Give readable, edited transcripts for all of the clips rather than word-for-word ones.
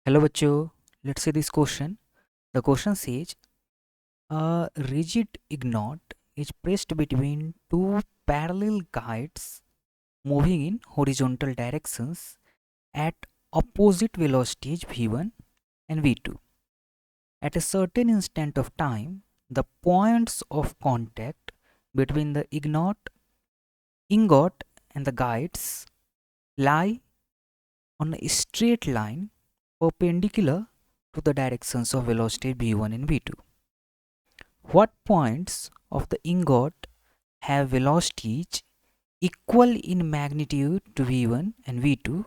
Hello bachcho, let's see this question. The question says a rigid ignot is pressed between two parallel guides moving in horizontal directions at opposite velocities v1 and v2. At a certain instant of time, the points of contact between the ingot and the guides lie on a straight line perpendicular to the directions of velocity v1 and v2. What points of the ingot have velocities equal in magnitude to v1 and v2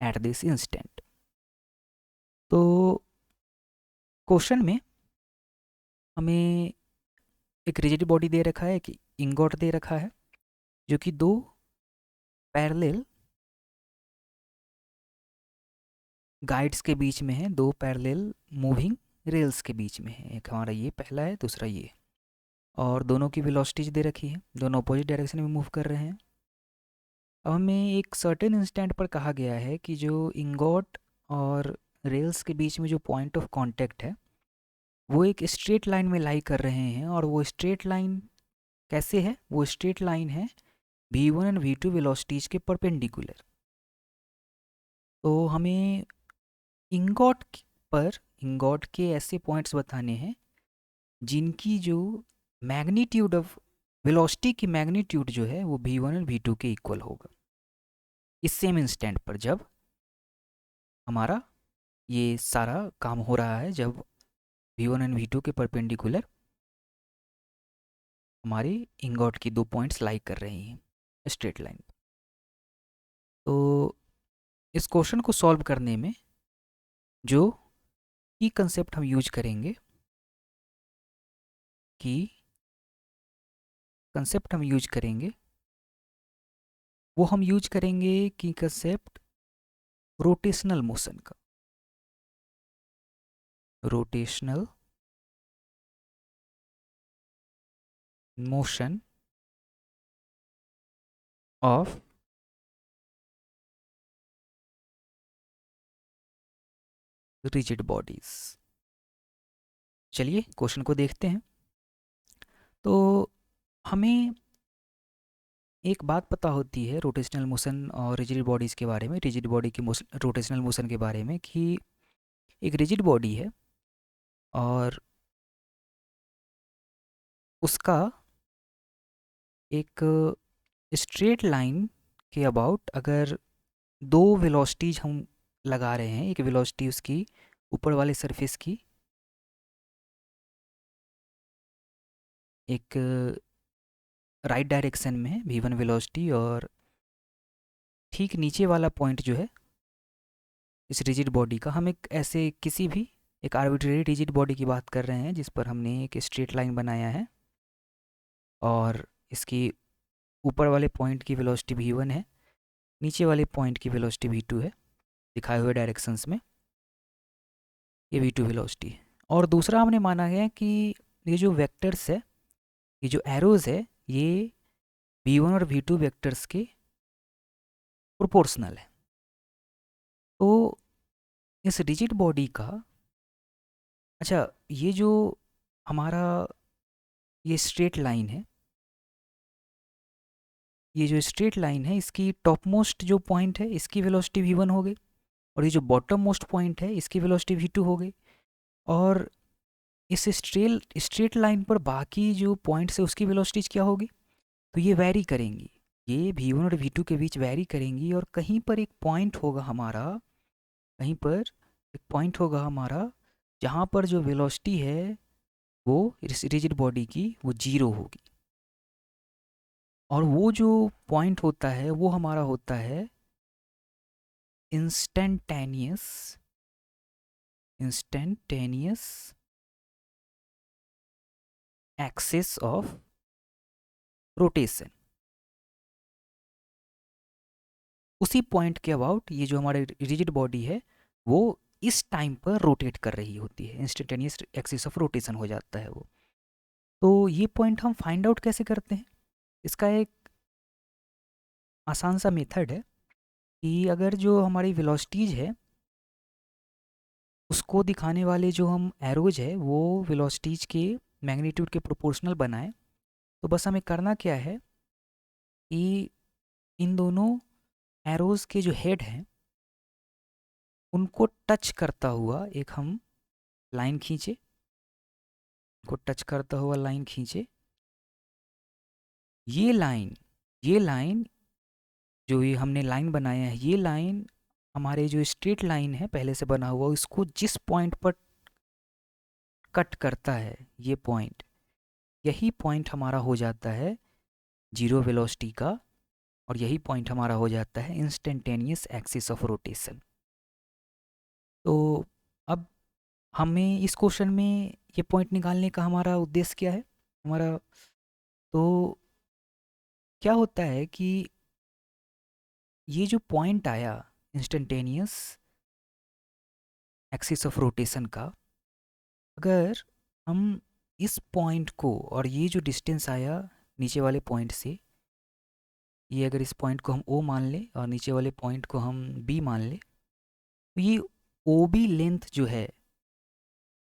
at this instant? तो question में हमें एक rigid body दे रखा है कि ingot दे रखा है जो कि दो पैरेलल गाइड्स के बीच में है, दो पैरेलल मूविंग रेल्स के बीच में है। एक हमारा ये पहला है, दूसरा ये, और दोनों की वेलोसिटीज दे रखी है, दोनों अपोजिट डायरेक्शन में मूव कर रहे हैं। अब हमें एक सर्टेन इंस्टेंट पर कहा गया है कि जो इंगॉट और रेल्स के बीच में जो पॉइंट ऑफ कांटेक्ट है वो एक स्ट्रेट लाइन में लाई कर रहे हैं, और वो स्ट्रेट लाइन कैसे है? वो स्ट्रेट लाइन है v1 एंड v2 वेलोसिटीज के परपेंडिकुलर। तो हमें इंगॉट पर इंगॉट के ऐसे पॉइंट्स बताने हैं जिनकी जो मैग्नीट्यूड ऑफ वेलोसिटी की मैग्नीट्यूड जो है वो v1 और v2 के इक्वल होगा इस सेम इंस्टेंट पर, जब हमारा ये सारा काम हो रहा है, जब v1 एंड v2 के परपेंडिकुलर हमारे इंगॉट की दो पॉइंट्स लाई कर रही हैं स्ट्रेट लाइन। तो इस क्वेश्चन को सॉल्व करने में जो की कंसेप्ट हम यूज करेंगे वो हम यूज करेंगे की कंसेप्ट रोटेशनल मोशन का। Rotational motion of rigid bodies. चलिए क्वेश्चन को देखते हैं। तो हमें एक बात पता होती है रोटेशनल मोशन और रिजिड बॉडीज़ के बारे में, रिजिड बॉडी की रोटेशनल मोशन के बारे में, कि एक रिजिड बॉडी है और उसका एक स्ट्रेट लाइन के अबाउट अगर दो वेलोसिटीज हम लगा रहे हैं, एक वेलोसिटी उसकी ऊपर वाले सरफेस की एक राइट डायरेक्शन में है v1 वेलोसिटी, और ठीक नीचे वाला पॉइंट जो है इस रिजिड बॉडी का, हम एक ऐसे किसी भी एक आर्बिट्रेरी रिजिड बॉडी की बात कर रहे हैं जिस पर हमने एक स्ट्रेट लाइन बनाया है और इसकी ऊपर वाले पॉइंट की वेलोसिटी v1 है, नीचे वाले पॉइंट की वेलोसिटी v2 है, दिखाए हुए डायरेक्शंस में ये v2 वेलोसिटी है। और दूसरा हमने माना है कि ये जो वेक्टर्स है, ये जो एरोज है, ये v1 और v2 वेक्टर्स के प्रोपोर्शनल है। तो इस रिजिड बॉडी का, अच्छा, ये जो हमारा ये स्ट्रेट लाइन है, ये जो स्ट्रेट लाइन है इसकी टॉप मोस्ट जो पॉइंट है इसकी वेलोसिटी v1 हो गई, और ये जो बॉटम मोस्ट पॉइंट है इसकी वेलोसिटी v2 हो गई, और इस स्ट्रेट लाइन पर बाकी जो पॉइंट्स है उसकी वेलोसिटीज क्या होगी? तो ये वैरी करेंगी, ये v1 और v2 के बीच वैरी करेंगी, और कहीं पर एक पॉइंट होगा हमारा, कहीं पर एक पॉइंट होगा हमारा जहाँ पर जो वेलोसिटी है वो रिजिड बॉडी की वो जीरो होगी, और वो जो पॉइंट होता है वो हमारा होता है इंस्टेंटेनियस एक्सिस ऑफ रोटेशन। उसी पॉइंट के अबाउट ये जो हमारे रिजिड बॉडी है वो इस टाइम पर रोटेट कर रही होती है, इंस्टेंटेनियस एक्सिस ऑफ रोटेशन हो जाता है वो। तो ये पॉइंट हम फाइंड आउट कैसे करते हैं? इसका एक आसान सा मेथड है कि अगर जो हमारी वेलोसिटीज है उसको दिखाने वाले जो हम एरोज है वो वेलोसिटीज के मैग्नीट्यूड के प्रोपोर्शनल बनाए। तो बस हमें करना क्या है कि इन दोनों एरोज के जो हेड हैं उनको टच करता हुआ एक हम लाइन खींचे, को टच करता हुआ लाइन खींचे। ये लाइन ये लाइन जो ये हमने लाइन बनाया है, ये लाइन हमारे जो स्ट्रेट लाइन है पहले से बना हुआ, इसको जिस पॉइंट पर कट करता है ये पॉइंट, यही पॉइंट हमारा हो जाता है जीरो वेलोसिटी का, और यही पॉइंट हमारा हो जाता है इंस्टेंटेनियस एक्सिस ऑफ रोटेशन। तो अब हमें इस क्वेश्चन में ये पॉइंट निकालने का हमारा उद्देश्य क्या है हमारा, तो क्या होता है कि ये जो पॉइंट आया इंस्टेंटेनियस एक्सिस ऑफ रोटेशन का, अगर हम इस पॉइंट को और ये जो डिस्टेंस आया नीचे वाले पॉइंट से, ये अगर इस पॉइंट को हम O मान लें और नीचे वाले पॉइंट को हम B मान लें, तो ये OB लेंथ जो है,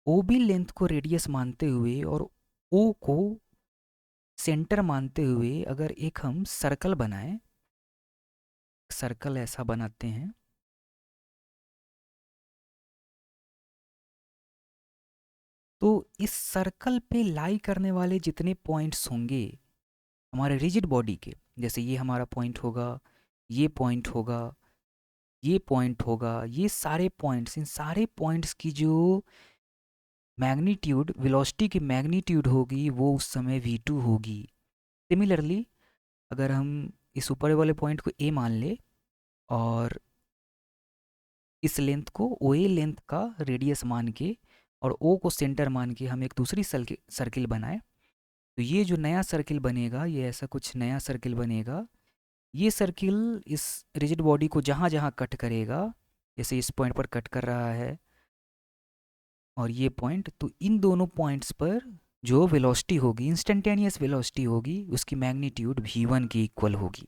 OB लेंथ को रेडियस मानते हुए और O को सेंटर मानते हुए अगर एक हम सर्कल बनाएं, सर्कल ऐसा बनाते हैं, तो इस सर्कल पे लाई करने वाले जितने पॉइंट्स होंगे हमारे रिजिड बॉडी के, जैसे ये हमारा पॉइंट होगा, ये पॉइंट होगा, ये पॉइंट होगा, ये सारे पॉइंट्स, इन सारे पॉइंट्स की जो मैग्नीट्यूड, वेलोसिटी की मैग्नीट्यूड होगी वो उस समय v2 होगी। सिमिलरली अगर हम इस ऊपर वाले पॉइंट को A मान ले और इस लेंथ को OA लेंथ का रेडियस मान के और O को सेंटर मान के हम एक दूसरी सर्किल बनाए, तो ये जो नया सर्किल बनेगा, ये ऐसा कुछ नया सर्किल बनेगा। ये सर्किल इस रिजिड बॉडी को जहाँ जहाँ कट करेगा, जैसे इस पॉइंट पर कट कर रहा है और ये पॉइंट, तो इन दोनों पॉइंट्स पर जो वेलोसिटी होगी, इंस्टेंटेनियस वेलोसिटी होगी, उसकी मैग्नीट्यूड v1 की इक्वल होगी।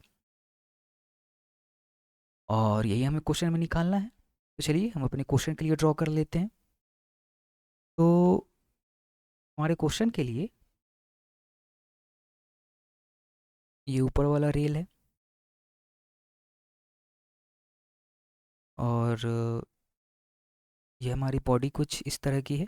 और यही हमें क्वेश्चन में निकालना है। तो चलिए हम अपने क्वेश्चन के लिए ड्रॉ कर लेते हैं। तो हमारे क्वेश्चन के लिए ये ऊपर वाला रेल है और ये हमारी बॉडी कुछ इस तरह की है,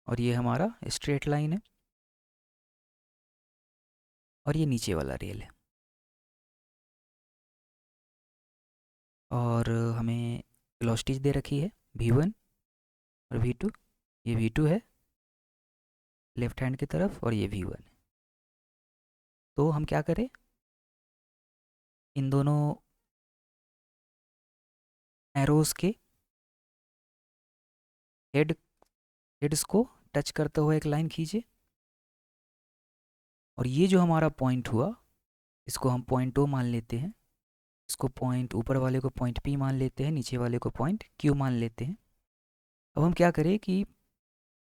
और ये हमारा स्ट्रेट लाइन है, और ये नीचे वाला रेल है। और हमें वेलोसिटीज दे रखी है v1 और v2। ये v2 है लेफ्ट हैंड की तरफ और ये v1 है। तो हम क्या करें, इन दोनों एरोज के हेड्स को टच करता हुआ एक लाइन खींचे, और ये जो हमारा पॉइंट हुआ इसको हम पॉइंट O मान लेते हैं, इसको पॉइंट ऊपर वाले को पॉइंट P मान लेते हैं, नीचे वाले को पॉइंट Q मान लेते हैं। अब हम क्या करें कि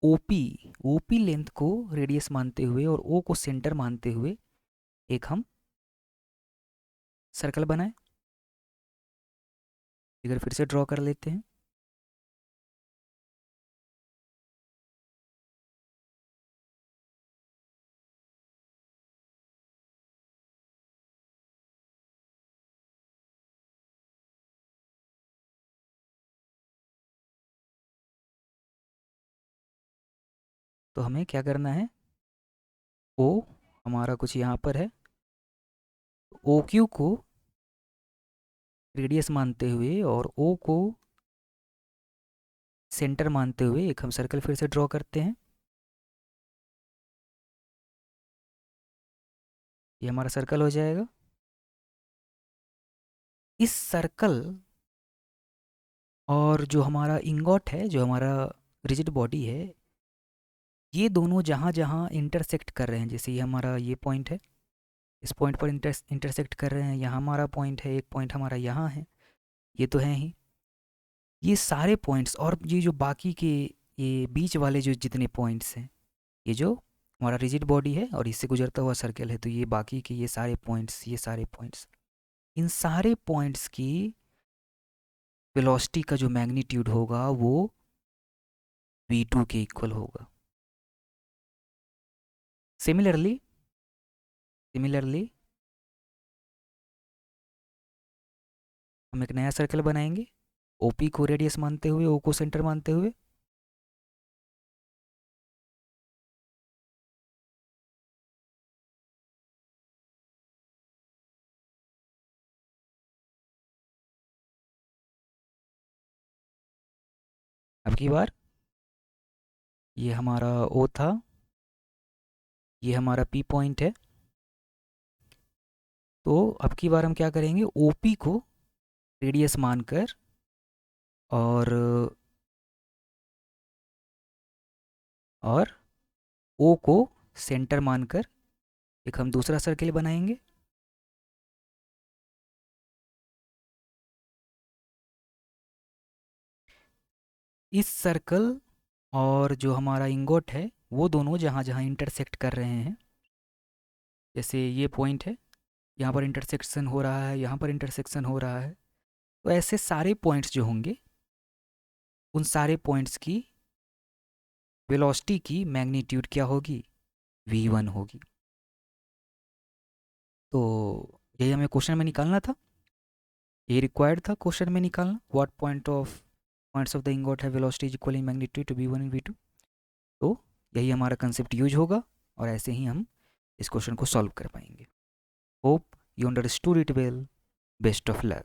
OP लेंथ को रेडियस मानते हुए और O को सेंटर मानते हुए एक हम सर्कल बनाएं। फिगर फिर से ड्रॉ कर लेते हैं। तो हमें क्या करना है, O हमारा कुछ यहाँ पर है, OQ को रेडियस मानते हुए और O को सेंटर मानते हुए एक हम सर्कल फिर से ड्रॉ करते हैं। ये हमारा सर्कल हो जाएगा। इस सर्कल और जो हमारा इंगॉट है, जो हमारा रिजिड बॉडी है, ये दोनों जहाँ जहाँ इंटरसेक्ट कर रहे हैं, जैसे ये हमारा ये पॉइंट है, इस पॉइंट पर इंटरसेक्ट कर रहे हैं, यहाँ हमारा पॉइंट है, एक पॉइंट हमारा यहाँ है, ये तो है ही। ये सारे पॉइंट्स और ये जो बाकी के ये बीच वाले जो जितने पॉइंट्स हैं, ये जो हमारा रिजिड बॉडी है और इससे गुजरता हुआ सर्कल है, तो ये बाकी के ये सारे पॉइंट्स, इन सारे पॉइंट्स की वेलोसिटी का जो मैग्नीट्यूड होगा वो v2 के इक्वल होगा। सिमिलरली हम एक नया सर्कल बनाएंगे, OP को रेडियस मानते हुए, O को सेंटर मानते हुए। अब की बार ये हमारा O था, ये हमारा P पॉइंट है, तो अब की बार हम क्या करेंगे, OP को रेडियस मानकर और O को सेंटर मानकर एक हम दूसरा सर्किल बनाएंगे। इस सर्कल और जो हमारा इंगोट है वो दोनों जहाँ जहाँ इंटरसेक्ट कर रहे हैं, जैसे ये पॉइंट है, यहाँ पर इंटरसेक्शन हो रहा है, यहाँ पर इंटरसेक्शन हो रहा है, तो ऐसे सारे पॉइंट्स जो होंगे उन सारे पॉइंट्स की वेलोसिटी की मैग्नीट्यूड क्या होगी, v1 होगी। तो यही हमें क्वेश्चन में निकालना था, ये रिक्वायर्ड था क्वेश्चन में निकालना, what points of the ingot है velocity is equal in magnitude to v1 and v2। तो यही हमारा कंसेप्ट यूज होगा और ऐसे ही हम इस क्वेश्चन को सॉल्व कर पाएंगे। Hope you understood it well, best of luck.